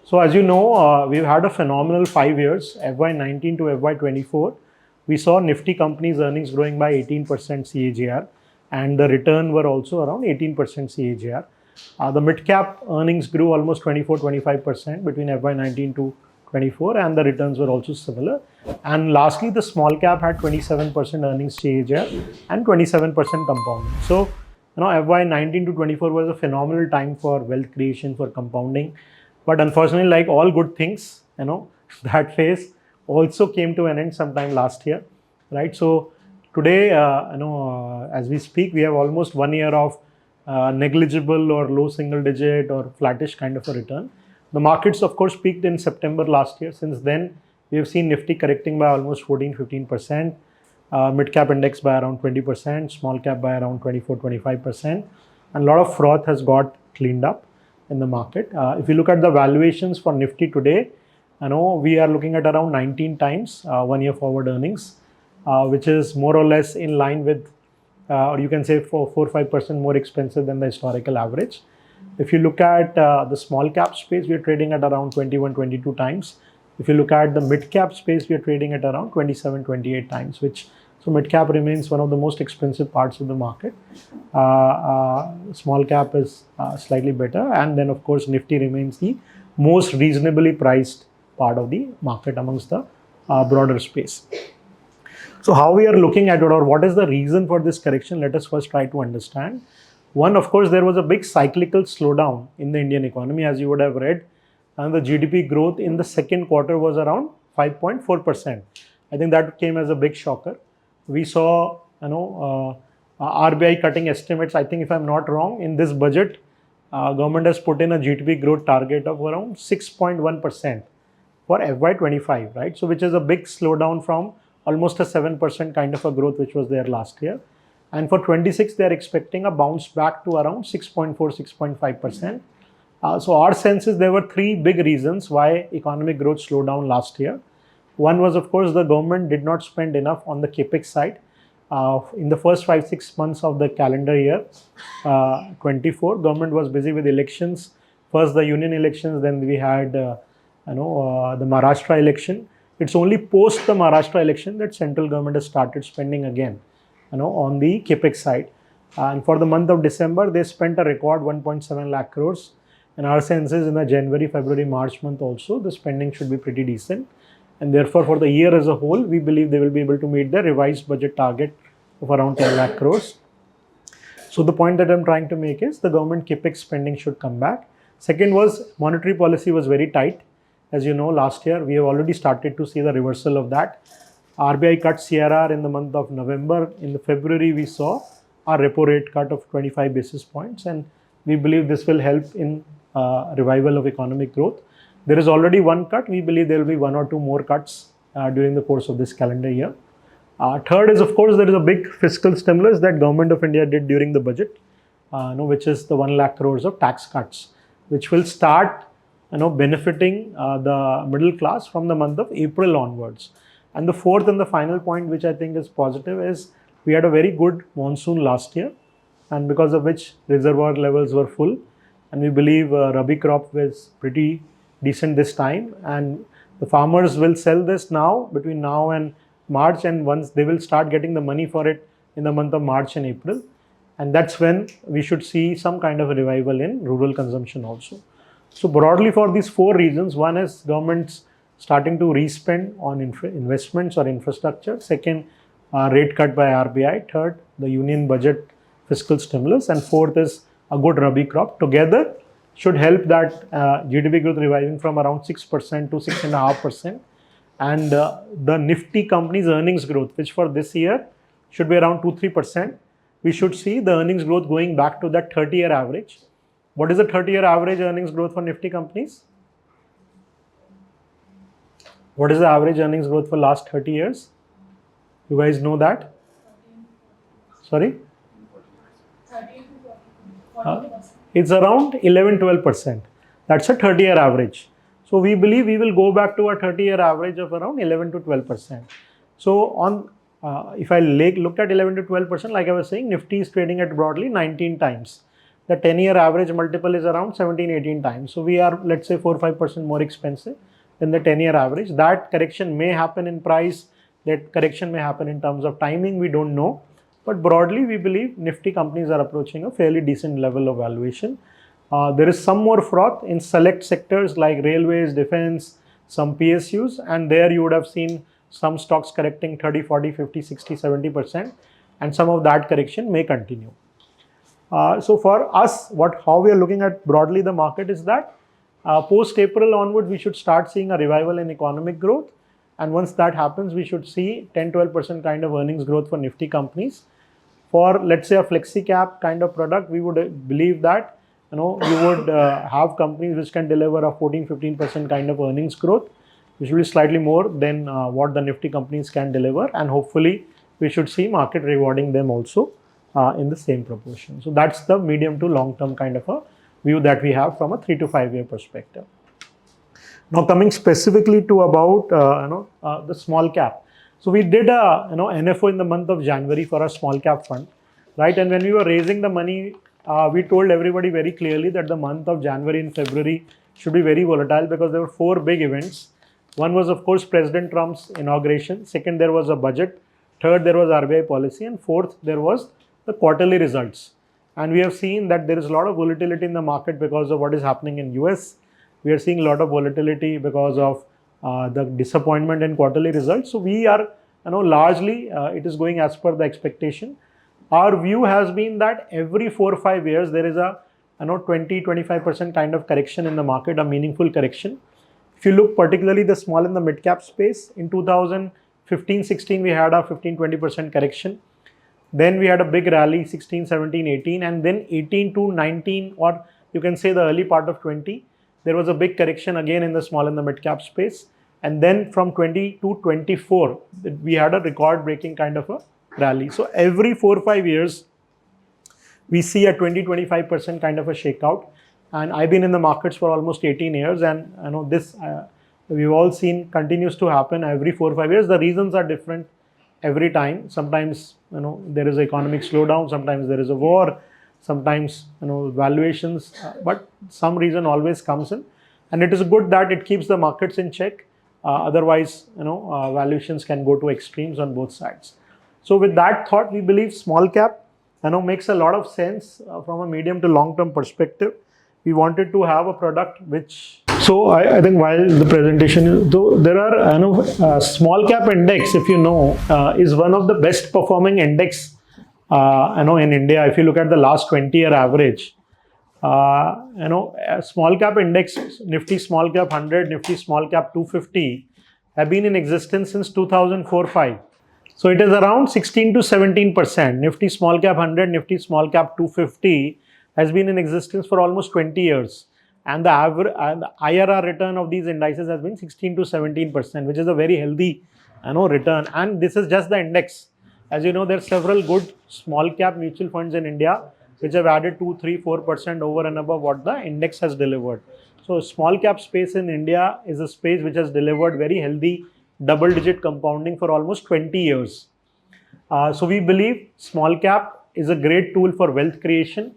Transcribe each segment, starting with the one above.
So as you know, we've had a phenomenal 5 years, FY19 to FY24. We saw Nifty companies' earnings growing by 18% CAGR, and the return were also around 18% CAGR. The mid-cap earnings grew almost 24-25% between FY19 to 24, and the returns were also similar. And lastly, the small cap had 27% earnings CAGR and 27% compounding. So, FY19 to 24 was a phenomenal time for wealth creation, for compounding. But unfortunately, like all good things, that phase also came to an end sometime last year, right? So today, as we speak, we have almost 1 year of negligible or low single digit or flattish kind of a return. The markets, of course, peaked in September last year. Since then, we have seen Nifty correcting by almost 14-15%, mid-cap index by around 20%, small cap by around 24-25%, and a lot of froth has got cleaned up in the market. If you look at the valuations for Nifty today, we are looking at around 19 times 1 year forward earnings, which is more or less in line with, or you can say 4-5% more expensive than the historical average. If you look at the small cap space, we are trading at around 21-22 times. If you look at the mid cap space, we are trading at around 27-28 times, so mid cap remains one of the most expensive parts of the market. Small cap is slightly better, and then of course Nifty remains the most reasonably priced part of the market amongst the broader space. So how we are looking at it, or what is the reason for this correction? Let us first try to understand. One, of course, there was a big cyclical slowdown in the Indian economy, as you would have read, and the GDP growth in the second quarter was around 5.4%. I think that came as a big shocker. We saw, RBI cutting estimates. I think, if I'm not wrong, in this budget, government has put in a GDP growth target of around 6.1% for FY25, right? So which is a big slowdown from almost a 7% kind of a growth which was there last year. And for 26, they are expecting a bounce back to around 6.4-6.5%. So our sense is there were three big reasons why economic growth slowed down last year. One was, of course, the government did not spend enough on the capex side. In the first 5-6 months of the calendar year 24, government was busy with elections. First the union elections, then we had the Maharashtra election. It's only post the Maharashtra election that central government has started spending again, on the capex side. And for the month of December, they spent a record 1.7 lakh crores. And our sense is in the January, February, March month also, the spending should be pretty decent. And therefore, for the year as a whole, we believe they will be able to meet the revised budget target of around 10 lakh crores. So the point that I'm trying to make is the government capex spending should come back. Second was monetary policy was very tight. As you know, last year, we have already started to see the reversal of that. RBI cut CRR in the month of November. In February, we saw a repo rate cut of 25 basis points, and we believe this will help in revival of economic growth. There is already one cut. We believe there will be 1 or 2 more cuts during the course of this calendar year. Third is, of course, there is a big fiscal stimulus that Government of India did during the budget, which is the 1 lakh crores of tax cuts, which will start benefiting the middle class from the month of April onwards. And the fourth and the final point, which I think is positive, is we had a very good monsoon last year, and because of which reservoir levels were full. And we believe Rabi crop was pretty decent this time. And the farmers will sell this now, between now and March, and once they will start getting the money for it in the month of March and April. And that's when we should see some kind of a revival in rural consumption also. So broadly, for these 4 reasons, one is government's starting to re-spend on investments or infrastructure. Second, rate cut by RBI. Third, the union budget fiscal stimulus. And fourth is a good Rabi crop. Together should help that GDP growth reviving from around 6% to 6.5%. And the Nifty company's earnings growth, which for this year should be around 2-3%. We should see the earnings growth going back to that 30-year average. What is the 30-year average earnings growth for Nifty companies? What is the average earnings growth for last 30 years? You guys know that? Sorry? It's around 11-12%. That's a 30-year average. So we believe we will go back to a 30-year average of around 11 to 12%. So if I look at 11 to 12%, like I was saying, Nifty is trading at broadly 19 times. the 10-year average multiple is around 17-18 times. So we are, let's say, 4-5% more expensive than the 10-year average. That correction may happen in price, that correction may happen in terms of timing, we don't know. But broadly, we believe Nifty companies are approaching a fairly decent level of valuation. There is some more froth in select sectors like railways, defense, some PSUs, and there you would have seen some stocks correcting 30, 40, 50, 60, 70%, and some of that correction may continue. So for us, how we are looking at broadly the market is that post-April onward, we should start seeing a revival in economic growth. And once that happens, we should see 10-12% kind of earnings growth for Nifty companies. For, let's say, a flexi cap kind of product, we would believe that you would have companies which can deliver a 14-15% kind of earnings growth, which will be slightly more than what the Nifty companies can deliver, and hopefully we should see market rewarding them also in the same proportion. So that's the medium to long term kind of a view that we have from a 3 to 5 year perspective. Now coming specifically to about the small cap. So we did a NFO in the month of January for a small cap fund, right? And when we were raising the money, we told everybody very clearly that the month of January and February should be very volatile because there were 4 big events. One was, of course, President Trump's inauguration. Second, there was a budget. Third, there was RBI policy. And fourth, there was the quarterly results. And we have seen that there is a lot of volatility in the market because of what is happening in US. We are seeing a lot of volatility because of the disappointment in quarterly results. So we are, largely it is going as per the expectation. Our view has been that every 4 or 5 years there is a 20-25% kind of correction in the market, a meaningful correction. If you look particularly the small and the mid cap space, in 2015-16 we had a 15-20% correction. Then we had a big rally 16, 17, 18, and then 18 to 19, or you can say the early part of 20. There was a big correction again in the small and the mid cap space. And then from 20 to 24, we had a record breaking kind of a rally. So every 4 or 5 years, we see a 20-25% kind of a shakeout. And I've been in the markets for almost 18 years, and this we've all seen continues to happen every 4 or 5 years. The reasons are different every time. Sometimes there is an economic slowdown, sometimes there is a war, sometimes valuations, but some reason always comes in, and it is good that it keeps the markets in check. Otherwise, valuations can go to extremes on both sides. So with that thought, we believe small cap makes a lot of sense from a medium to long term perspective. We wanted to have a product which, so I think while the presentation, though there are small cap index, if is one of the best performing index in India. If you look at the last 20-year average, a small cap index, Nifty small cap 100, Nifty small cap 250 have been in existence since 2004-5. So it is around 16 to 17%. Nifty small cap 100, Nifty small cap 250 has been in existence for almost 20 years. And the average IRR return of these indices has been 16 to 17%, which is a very healthy return. And this is just the index. As you know, there are several good small cap mutual funds in India which have added 2, 3, 4% over and above what the index has delivered. So small cap space in India is a space which has delivered very healthy double-digit compounding for almost 20 years. So we believe small cap is a great tool for wealth creation.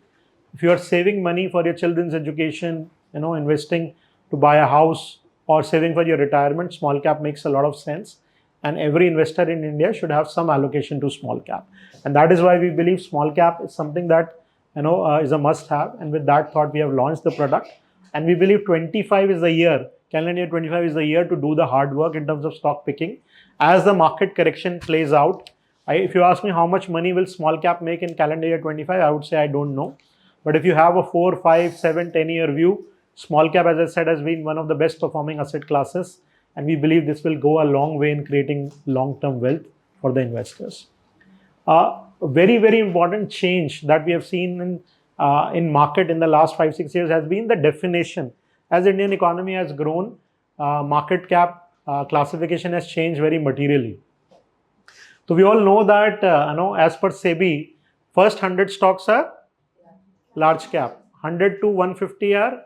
If you are saving money for your children's education, investing to buy a house or saving for your retirement, small cap makes a lot of sense. And every investor in India should have some allocation to small cap. And that is why we believe small cap is something that is a must have. And with that thought, we have launched the product. And we believe 25 is the year, calendar year 25 is the year to do the hard work in terms of stock picking. As the market correction plays out, if you ask me how much money will small cap make in calendar year 25, I would say I don't know. But if you have a 4, 5, 7, 10-year view, small cap, as I said, has been one of the best performing asset classes. And we believe this will go a long way in creating long-term wealth for the investors. A very, very important change that we have seen in market in the last 5, 6 years has been the definition. As Indian economy has grown, market cap classification has changed very materially. So we all know that, as per SEBI, first 100 stocks are large cap, 100 to 150 are,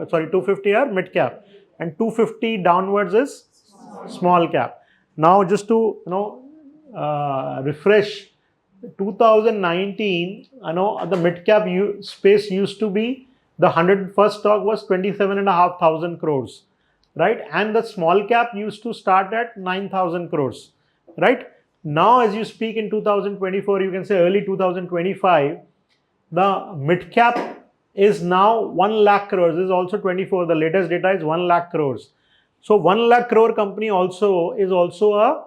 250 are mid cap, and 250 downwards is small cap. Now, just to refresh 2019, the mid cap space used to be the 101st stock was 27,500 crores, right? And the small cap used to start at 9,000 crores, right? Now, as you speak in 2024, you can say early 2025, the mid cap is now 1 lakh crores. This is also 24. The latest data is 1 lakh crores. So 1 lakh crore company also is also a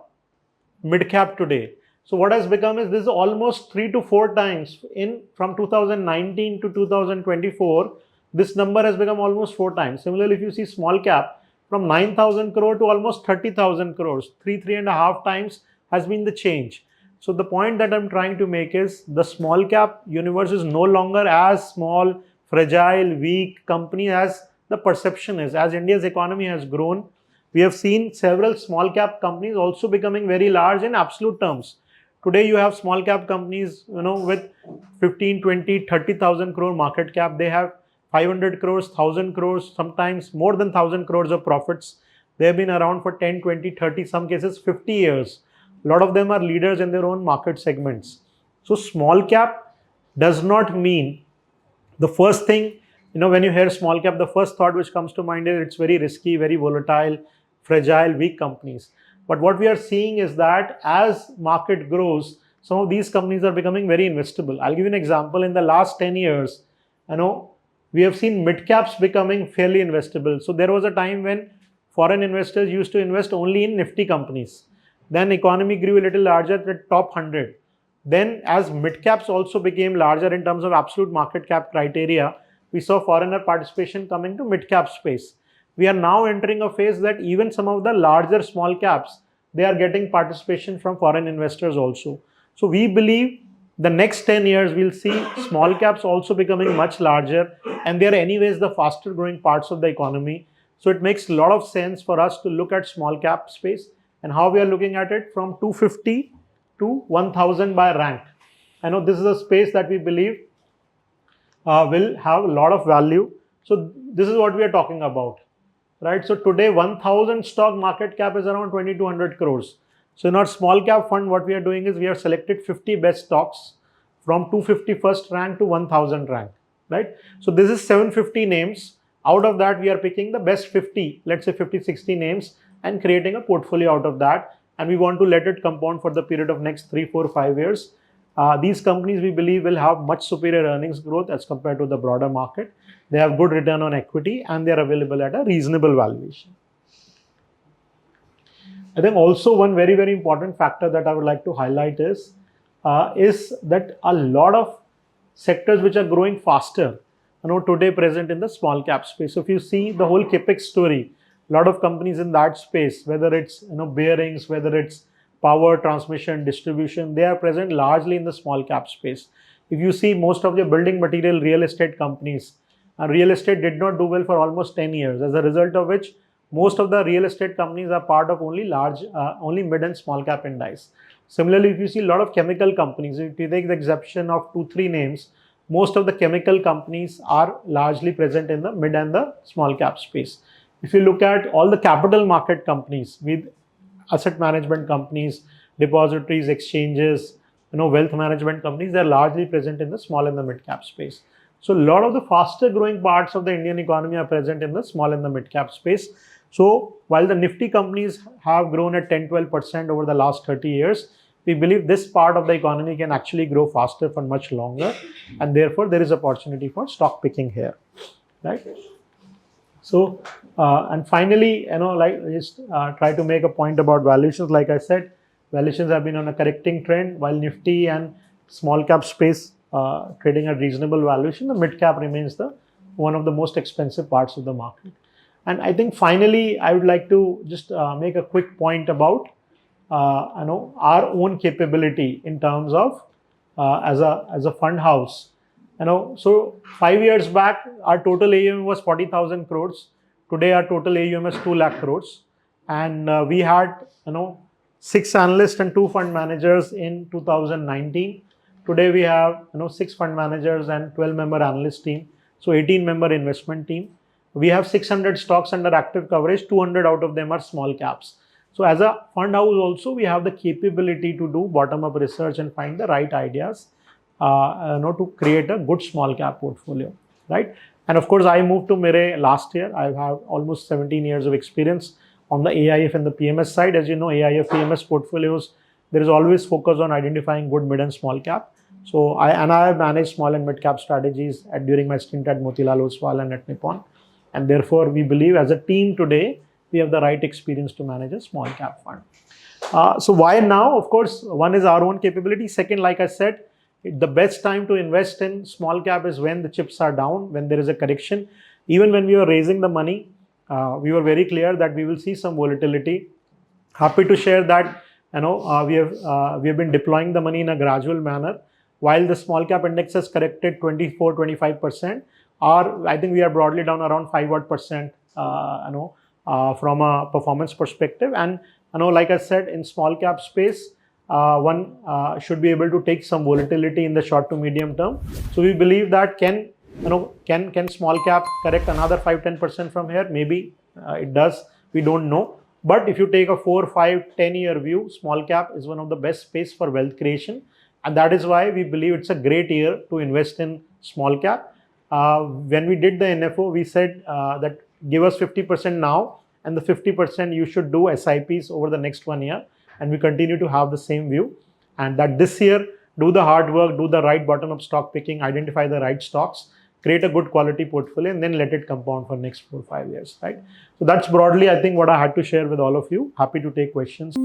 mid cap today. So what has become is this is almost 3 to 4 times in from 2019 to 2024. This number has become almost 4 times. Similarly, if you see small cap from 9,000 crore to almost 30,000 crores, 3.5 times has been the change. So the point that I'm trying to make is the small cap universe is no longer as small, fragile, weak company as the perception is. As India's economy has grown, we have seen several small cap companies also becoming very large in absolute terms. Today you have small cap companies, with 15, 20, 30,000 crore market cap. They have 500 crores, 1,000 crores, sometimes more than 1,000 crores of profits. They have been around for 10, 20, 30, some cases 50 years. A lot of them are leaders in their own market segments. So small cap does not mean the first thing, when you hear small cap, the first thought which comes to mind is it's very risky, very volatile, fragile, weak companies. But what we are seeing is that as market grows, some of these companies are becoming very investable. I'll give you an example. In the last 10 years, we have seen mid caps becoming fairly investable. So there was a time when foreign investors used to invest only in nifty companies. Then economy grew a little larger at the top 100. Then as mid caps also became larger in terms of absolute market cap criteria, we saw foreigner participation coming to mid cap space. We are now entering a phase that even some of the larger small caps, they are getting participation from foreign investors also. So we believe the next 10 years we'll see small caps also becoming much larger, and they are anyways the faster growing parts of the economy. So it makes a lot of sense for us to look at small cap space. And how we are looking at it from 250 to 1,000 by rank. I know this is a space that we believe will have a lot of value. So this is what we are talking about, right? So today 1,000 stock market cap is around 2,200 crores. So in our small cap fund, what we are doing is we have selected 50 best stocks from 251st rank to 1,000 rank, right? So this is 750 names. Out of that, we are picking the best 50, let's say 50, 60 names, and creating a portfolio out of that. And we want to let it compound for the period of next 3, 4, 5 years. These companies we believe will have much superior earnings growth as compared to the broader market. They have good return on equity and they are available at a reasonable valuation. I think also one very, very important factor that I would like to highlight is that a lot of sectors which are growing faster, today present in the small cap space. So if you see the whole capex story, a lot of companies in that space, whether it's bearings, whether it's power transmission, distribution, they are present largely in the small cap space. If you see most of the building material real estate companies, real estate did not do well for almost 10 years, as a result of which most of the real estate companies are part of only mid and small cap index. Similarly, if you see a lot of chemical companies, if you take the exception of 2, 3 names, most of the chemical companies are largely present in the mid and the small cap space. If you look at all the capital market companies with asset management companies, depositories, exchanges, wealth management companies, they're largely present in the small and the mid cap space. So a lot of the faster growing parts of the Indian economy are present in the small and the mid cap space. So while the Nifty companies have grown at 10-12% over the last 30 years, we believe this part of the economy can actually grow faster for much longer, and therefore there is opportunity for stock picking here, right? So, and finally, just try to make a point about valuations. Like I said, valuations have been on a correcting trend, while Nifty and small cap space trading at reasonable valuation. The mid cap remains one of the most expensive parts of the market. And I think finally, I would like to just make a quick point about our own capability in terms of as a fund house. So 5 years back, our total AUM was 40,000 crores. Today, our total AUM is 2 lakh crores. And we had, 6 analysts and 2 fund managers in 2019. Today, we have, 6 fund managers and 12-member analyst team. So 18-member investment team. We have 600 stocks under active coverage. 200 out of them are small caps. So as a fund house also, we have the capability to do bottom-up research and find the right ideas to create a good small cap portfolio, right? And of course, I moved to Mire last year. I have almost 17 years of experience on the AIF and the PMS side. As you know, AIF, PMS portfolios, there is always focus on identifying good mid and small cap. So I have managed small and mid cap strategies during my stint at Motilal Oswal and at Nippon. And therefore, we believe as a team today, we have the right experience to manage a small cap fund. So why now? Of course, one is our own capability. Second, like I said, the best time to invest in small cap is when the chips are down, when there is a correction. Even when we were raising the money, we were very clear that we will see some volatility. Happy to share that we have been deploying the money in a gradual manner. While the small cap index has corrected 24-25%, or I think we are broadly down around 5% from a performance perspective. And like I said, in small cap space, one should be able to take some volatility in the short to medium term. So we believe that can small cap correct another 5-10% from here? Maybe it does. We don't know. But if you take a 4, 5, 10-year view, small cap is one of the best space for wealth creation. And that is why we believe it's a great year to invest in small cap. When we did the NFO, we said that give us 50% now, and the 50% you should do SIPs over the next 1 year. And we continue to have the same view. And that this year, do the hard work, do the right bottom-up stock picking, identify the right stocks, create a good quality portfolio, and then let it compound for next 4 or 5 years, right? So that's broadly, I think, what I had to share with all of you. Happy to take questions.